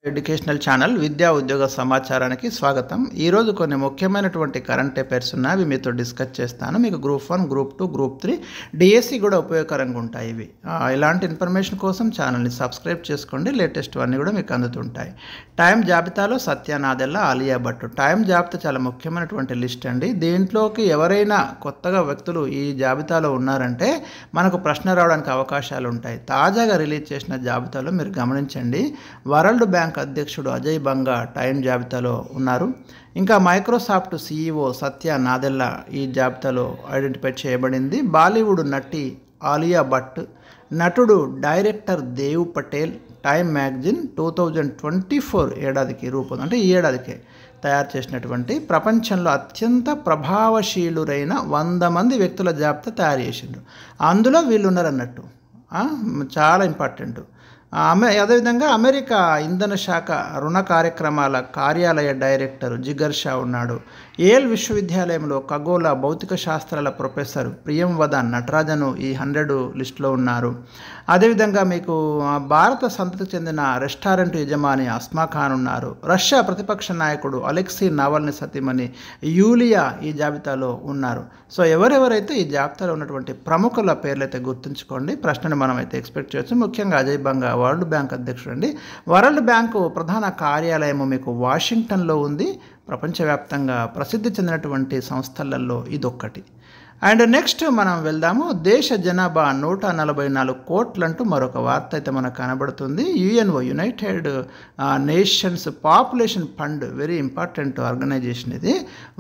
Educational channel విద్యా ఉద్యోగ సమాచారానికి స్వాగతం. ఈరోజు కొన్ని ముఖ్యమైనటువంటి కరెంట్ అఫైర్స్ ఉన్నాయి, అవి మీతో డిస్కస్ చేస్తాను. మీకు గ్రూప్ 1, గ్రూప్ 2, గ్రూప్ 3, డిఎస్సి కూడా ఉపయోగకరంగా ఉంటాయి. ఇవి ఇలాంటి ఇన్ఫర్మేషన్ కోసం ఛానల్ని సబ్స్క్రైబ్ చేసుకోండి. లేటెస్ట్ అన్నీ కూడా మీకు అందుతుంటాయి. టైం జాబితాలో సత్య నాదెల్ల, ఆలియా భట్. టైం జాబితా చాలా ముఖ్యమైనటువంటి లిస్ట్ అండి. దీంట్లోకి ఎవరైనా కొత్తగా వ్యక్తులు ఈ జాబితాలో ఉన్నారంటే మనకు ప్రశ్న రావడానికి అవకాశాలు ఉంటాయి. తాజాగా రిలీజ్ చేసిన జాబితాలో మీరు గమనించండి, వరల్డ్ బ్యాంక్ అధ్యక్షుడు అజయ్ బంగా టైం జాబితాలో ఉన్నారు. ఇంకా మైక్రోసాఫ్ట్ సిఇఓ సత్య నాదెల్ల ఈ జాబితాలో ఐడెంటిఫై చేయబడింది. బాలీవుడ్ నటి ఆలియా భట్, నటుడు director Dev Patel time magazine 2024 ఏడాదికి అంటే ఈ ఏడాదికే తయారు చేసినటువంటి ప్రపంచంలో అత్యంత ప్రభావశీలురైన 100 మంది వ్యక్తుల జాబితా తయారు చేసిండ్రు. అందులో వీళ్ళు ఉన్నారన్నట్టు. చాలా ఇంపార్టెంట్. అదేవిధంగా అమెరికా ఇంధన శాఖ రుణ కార్యక్రమాల కార్యాలయ డైరెక్టర్ జిగర్ షా ఉన్నాడు. ఏల్ విశ్వవిద్యాలయంలో ఖగోళ భౌతిక శాస్త్రాల ప్రొఫెసర్ ప్రియంవదన్ నటరాజను ఈ 100 లిస్టులో ఉన్నారు. అదేవిధంగా మీకు భారత సంతతికి చెందిన రెస్టారెంట్ యజమాని అస్మా ఖాన్ ఉన్నారు. రష్యా ప్రతిపక్ష నాయకుడు అలెక్సీ నావల్నీ సతీమణి యూలియా ఈ జాబితాలో ఉన్నారు. సో ఎవరెవరైతే ఈ జాబితాలో ఉన్నటువంటి ప్రముఖుల పేర్లు అయితే గుర్తుంచుకోండి. ప్రశ్నను మనం అయితే ఎక్స్పెక్ట్ చేయొచ్చు. ముఖ్యంగా అజయ్ బంగా వరల్డ్ బ్యాంక్ అధ్యక్షుడు అండి. వరల్డ్ బ్యాంకు ప్రధాన కార్యాలయము మీకు వాషింగ్టన్లో ఉంది. ప్రపంచవ్యాప్తంగా ప్రసిద్ధి చెందినటువంటి సంస్థలలో ఇదొక్కటి. అండ్ నెక్స్ట్ మనం వెళ్దాము. దేశ జనాభా 144 కోట్లంటూ మరొక వార్త అయితే మనకు కనబడుతుంది. UNO United Nations population fund, very important organisation ఇది.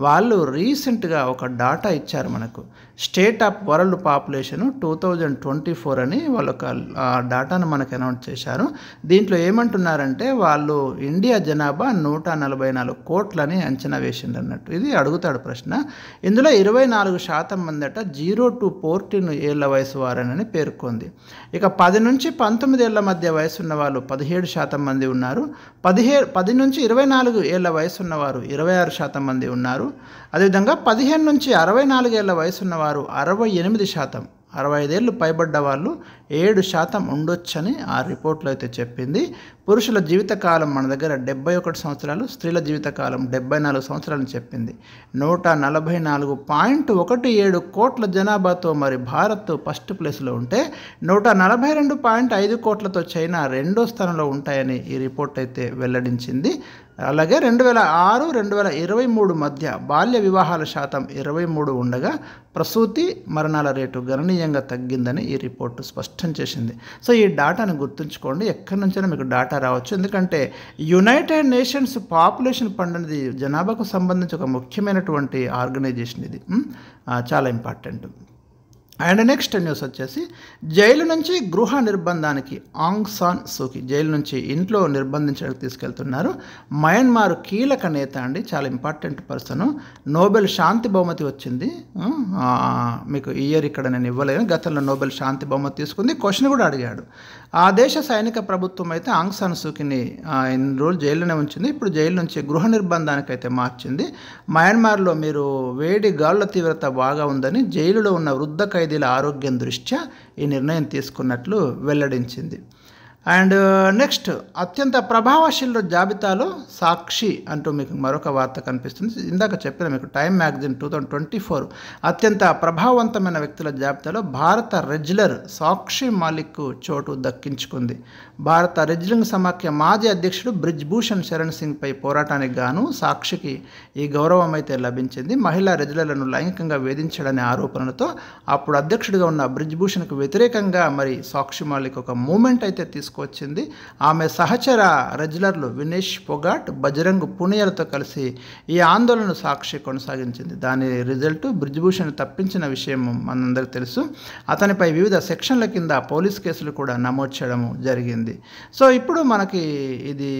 వాళ్ళు రీసెంట్గా ఒక డాటా ఇచ్చారు మనకు. స్టేట్ ఆఫ్ వరల్డ్ పాపులేషన్ 2024 అని వాళ్ళు ఒక డాటాను మనకు అనౌన్స్ చేశారు. దీంట్లో ఏమంటున్నారంటే వాళ్ళు ఇండియా జనాభా 144 కోట్లని అంచనా వేసిండ్రు అన్నట్టు. ఇది అడుగుతాడు ప్రశ్న. ఇందులో 24% మందట 0 to 14 ఏళ్ల వయసు వారని పేర్కొంది. ఇక 10 నుంచి 19 ఏళ్ల మధ్య వయసు ఉన్న వాళ్ళు 17% మంది ఉన్నారు. 10 నుంచి 24 ఏళ్ల వయసు ఉన్నవారు 26% మంది ఉన్నారు. అదేవిధంగా 15 నుంచి 64 ఏళ్ల వయసు ఉన్నవారు 68%, 65 ఏళ్ళు పైబడ్డ వాళ్ళు 7% ఉండొచ్చని ఆ రిపోర్ట్లో అయితే చెప్పింది. పురుషుల జీవితకాలం మన దగ్గర 71 సంవత్సరాలు, స్త్రీల జీవితకాలం 74 సంవత్సరాలని చెప్పింది. 144.17 కోట్ల జనాభాతో మరి భారత్ ఫస్ట్ ప్లేస్లో ఉంటే 142.5 కోట్లతో చైనా 2వ స్థానంలో ఉంటాయని ఈ రిపోర్ట్ అయితే వెల్లడించింది. అలాగే 2006, 2023 మధ్య బాల్య వివాహాల శాతం 23 ఉండగా ప్రసూతి మరణాల రేటు గణనీయంగా తగ్గిందని ఈ రిపోర్టు స్పష్టం చేసింది. సో ఈ డాటాను గుర్తుంచుకోండి. ఎక్కడి నుంచైనా మీకు డాటా రావచ్చు. ఎందుకంటే యునైటెడ్ నేషన్స్ పాపులేషన్ ఫండ్ అనేది జనాభాకు సంబంధించి ఒక ముఖ్యమైనటువంటి ఆర్గనైజేషన్. ఇది చాలా ఇంపార్టెంట్. అండ్ నెక్స్ట్ న్యూస్ వచ్చేసి, జైలు నుంచి గృహ నిర్బంధానికి ఆంగ్ సాన్ సూకీ జైలు నుంచి ఇంట్లో నిర్బంధించడానికి తీసుకెళ్తున్నారు. మయన్మార్ కీలక నేత అండి, చాలా ఇంపార్టెంట్ పర్సన్. నోబెల్ శాంతి బహుమతి వచ్చింది. మీకు ఈ ఇయర్ ఇక్కడ నేను ఇవ్వలేను, గతంలో నోబెల్ శాంతి బహుమతి తీసుకుంది. క్వశ్చన్ కూడా అడిగాడు. ఆ దేశ సైనిక ప్రభుత్వం అయితే ఆంగ్ సాన్ సూకీని ఇన్ని రోజులు జైల్లోనే ఉంచింది. ఇప్పుడు జైలు నుంచి గృహ నిర్బంధానికి అయితే మార్చింది. మయన్మార్లో మీరు వేడి గాలుల తీవ్రత బాగా ఉందని జైలులో ఉన్న వృద్ధ ఖైదీల ఆరోగ్యం దృష్ట్యా ఈ నిర్ణయం తీసుకున్నట్లు వెల్లడించింది. అండ్ నెక్స్ట్, అత్యంత ప్రభావశీల జాబితాలో సాక్షి అంటూ మీకు మరొక వార్త కనిపిస్తుంది. ఇందాక చెప్పిన మీకు టైమ్ మ్యాగజైన్ 2024 అత్యంత ప్రభావవంతమైన వ్యక్తుల జాబితాలో భారత రెజ్లర్ సాక్షి మాలిక్ చోటు దక్కించుకుంది. భారత రెజ్లింగ్ సమాఖ్య మాజీ అధ్యక్షుడు బ్రిజ్ భూషణ్ శరణ్ సింగ్పై పోరాటానికి గాను సాక్షికి ఈ గౌరవం అయితే లభించింది. మహిళా రెజ్లర్లను లైంగికంగా వేధించడనే ఆరోపణలతో అప్పుడు అధ్యక్షుడిగా ఉన్న బ్రిజ్ భూషణ్కు వ్యతిరేకంగా మరి సాక్షి మాలిక్ ఒక మూమెంట్ అయితే వచ్చింది. ఆమె సహచర రెజ్లర్లు వినేష్ పొగాట్, బజరంగ్ పునియాలతో కలిసి ఈ ఆందోళనను సాక్షి కొనసాగించింది. దాని రిజల్ట్ బ్రిజ్భూషణ్ తప్పించిన విషయం మనందరికీ తెలుసు. అతనిపై వివిధ సెక్షన్ల కింద పోలీస్ కేసులు కూడా నమోదు చేయడం జరిగింది. సో ఇప్పుడు మనకి ఇది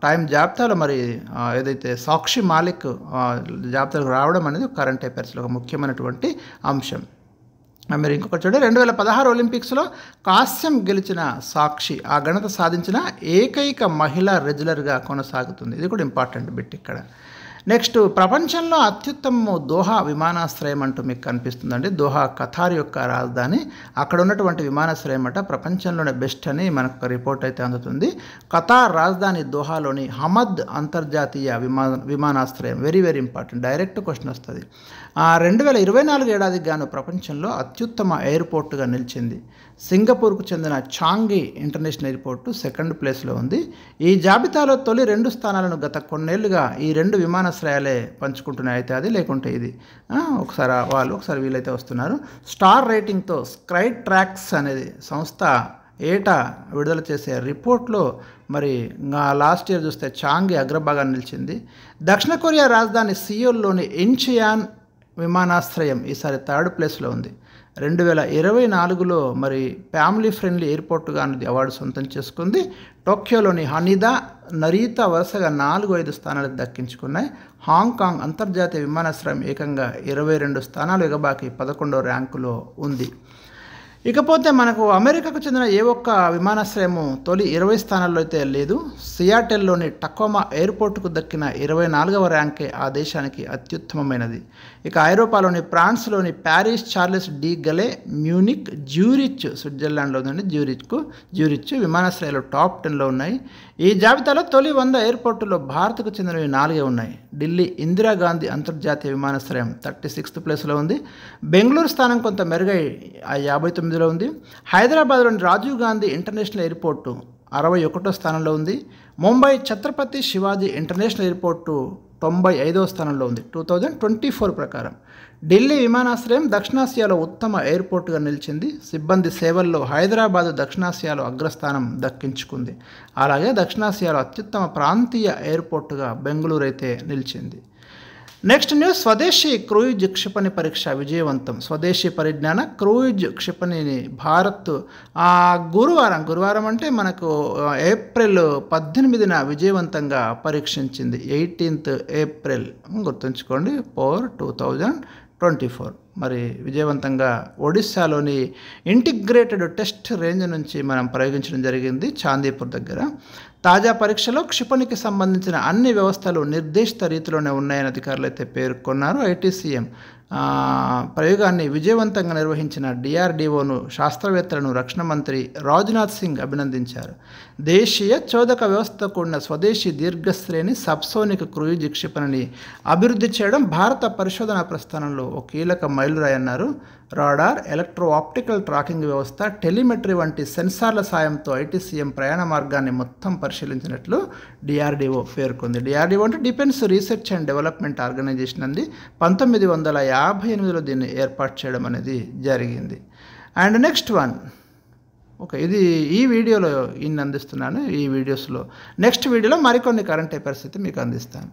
టైం జాబితాలో మరి ఏదైతే సాక్షి మాలిక్ జాబితాకు రావడం అనేది కరెంట్ అఫైర్స్లో ఒక ముఖ్యమైనటువంటి అంశం. మీరు ఇంకొకటి చూడండి, 2016 ఒలింపిక్స్లో కాంస్యం గెలిచిన సాక్షి ఆ ఘనత సాధించిన ఏకైక మహిళా రెజ్లర్గా కొనసాగుతుంది. ఇది కూడా ఇంపార్టెంట్ బిట్ ఇక్కడ. నెక్స్ట్ ప్రపంచంలో అత్యుత్తమ దోహా విమానాశ్రయం అంటూ మీకు కనిపిస్తుందండి. దోహా ఖతార్ యొక్క రాజధాని. అక్కడ ఉన్నటువంటి విమానాశ్రయం అట ప్రపంచంలోనే బెస్ట్ అని మనకు ఒక రిపోర్ట్ అయితే అందుతుంది. ఖతార్ రాజధాని దోహాలోని హమద్ అంతర్జాతీయ విమానాశ్రయం very very important, direct question వస్తుంది. 2024 ఏడాదికి గాను ప్రపంచంలో అత్యుత్తమ ఎయిర్పోర్టుగా నిలిచింది. సింగపూర్కు చెందిన చాంగి ఇంటర్నేషనల్ ఎయిర్పోర్టు సెకండ్ ప్లేస్లో ఉంది. ఈ జాబితాలో తొలి 2 స్థానాలను గత కొన్నేళ్లుగా ఈ 2 విమానాశ్రయాలే పంచుకుంటున్నాయి. అయితే అది లేకుంటే ఇది ఒకసారి వీలైతే వస్తున్నారు. స్టార్ రేటింగ్తో స్కై ట్రాక్స్ అనేది సంస్థ ఏటా విడుదల చేసే రిపోర్ట్లో మరి లాస్ట్ ఇయర్ చూస్తే చాంగి అగ్రభాగాన్ని నిలిచింది. దక్షిణ కొరియా రాజధాని సియోల్లోని ఇంచియాన్ విమానాశ్రయం ఈసారి థర్డ్ ప్లేస్లో ఉంది. 2024లో మరి ఫ్యామిలీ ఫ్రెండ్లీ ఎయిర్పోర్టుగా అనేది అవార్డు సొంతం చేసుకుంది. టోక్యోలోని హనిదా, నరీతా వరుసగా 4-5 స్థానాలకు దక్కించుకున్నాయి. హాంకాంగ్ అంతర్జాతీయ విమానాశ్రయం ఏకంగా 22 స్థానాలు ఎగబాకి 11వ ర్యాంకులో ఉంది. ఇకపోతే మనకు అమెరికాకు చెందిన ఏ ఒక్క విమానాశ్రయము తొలి 20 స్థానాల్లో అయితే లేదు. సియాటెల్లోని టకోమా ఎయిర్పోర్టుకు దక్కిన 24వ ర్యాంకే ఆ దేశానికి అత్యుత్తమమైనది. ఇక ఐరోపాలోని ఫ్రాన్స్లోని Paris, Charles de Gaulle, Munich, Zurich స్విట్జర్లాండ్లో ఉందండి జ్యూరిచ్ విమానాశ్రయాలు టాప్ 10లో ఉన్నాయి. ఈ జాబితాలో తొలి 100 ఎయిర్పోర్టుల్లో భారత్కు చెందినవి 4 ఉన్నాయి. ఢిల్లీ ఇందిరాగాంధీ అంతర్జాతీయ విమానాశ్రయం 36th ప్లేస్లో ఉంది. బెంగళూరు స్థానం కొంత మెరుగై 59లో ఉంది. హైదరాబాద్లోని రాజీవ్ గాంధీ ఇంటర్నేషనల్ ఎయిర్పోర్టు 61వ స్థానంలో ఉంది. ముంబై ఛత్రపతి శివాజీ ఇంటర్నేషనల్ ఎయిర్పోర్టు 95వ స్థానంలో ఉంది 2024 ప్రకారం. ఢిల్లీ విమానాశ్రయం దక్షిణాసియాలో ఉత్తమ ఎయిర్పోర్టుగా నిలిచింది. సిబ్బంది సేవల్లో హైదరాబాద్ దక్షిణాసియాలో అగ్రస్థానం దక్కించుకుంది. అలాగే దక్షిణాసియాలో అత్యుత్తమ ప్రాంతీయ ఎయిర్పోర్టుగా బెంగళూరు అయితే నిలిచింది. నెక్స్ట్ న్యూస్, స్వదేశీ క్రూయిజ్ క్షిపణి పరీక్ష విజయవంతం. స్వదేశీ పరిజ్ఞాన క్రూయిజ్ క్షిపణిని భారత్ గురువారం అంటే మనకు ఏప్రిల్ 18న విజయవంతంగా పరీక్షించింది. 18th ఏప్రిల్ గుర్తుంచుకోండి 2024 మరి విజయవంతంగా ఒడిశాలోని ఇంటిగ్రేటెడ్ టెస్ట్ రేంజ్ నుంచి మనం ప్రయోగించడం జరిగింది చాందీపూర్ దగ్గర. తాజా పరీక్షలో క్షిపణికి సంబంధించిన అన్ని వ్యవస్థలు నిర్దేశిత రీతిలోనే ఉన్నాయని అధికారులు అయితే పేర్కొన్నారు. ఐటీసీఎం ప్రయోగాన్ని విజయవంతంగా నిర్వహించిన డిఆర్డీఓను, శాస్త్రవేత్తలను రక్షణ మంత్రి రాజ్నాథ్ సింగ్ అభినందించారు. దేశీయ చోదక వ్యవస్థతో కూడిన స్వదేశీ దీర్ఘశ్రేణి సబ్సోనిక్ క్రూయిజ్ క్షిపణిని అభివృద్ధి చేయడం భారత పరిశోధన ప్రస్థానంలో ఒక కీలక మైలురాయి అన్నారు. రాడార్, ఎలక్ట్రో ఆప్టికల్ ట్రాకింగ్ వ్యవస్థ, టెలిమెట్రీ వంటి సెన్సార్ల సాయంతో ఐటీసీఎం ప్రయాణ మార్గాన్ని మొత్తం పరిశీలించినట్లు డిఆర్డీఓ పేర్కొంది. డిఆర్డీఓ అంటే defence research and development organisation అంది. 1958లో దీన్ని ఏర్పాటు చేయడం అనేది జరిగింది. అండ్ నెక్స్ట్ వన్ ఇది ఈ వీడియోలో ఇన్ని అందిస్తున్నాను. ఈ వీడియోస్లో నెక్స్ట్ వీడియోలో మరికొన్ని కరెంట్ అఫైర్స్ అయితే మీకు అందిస్తాను.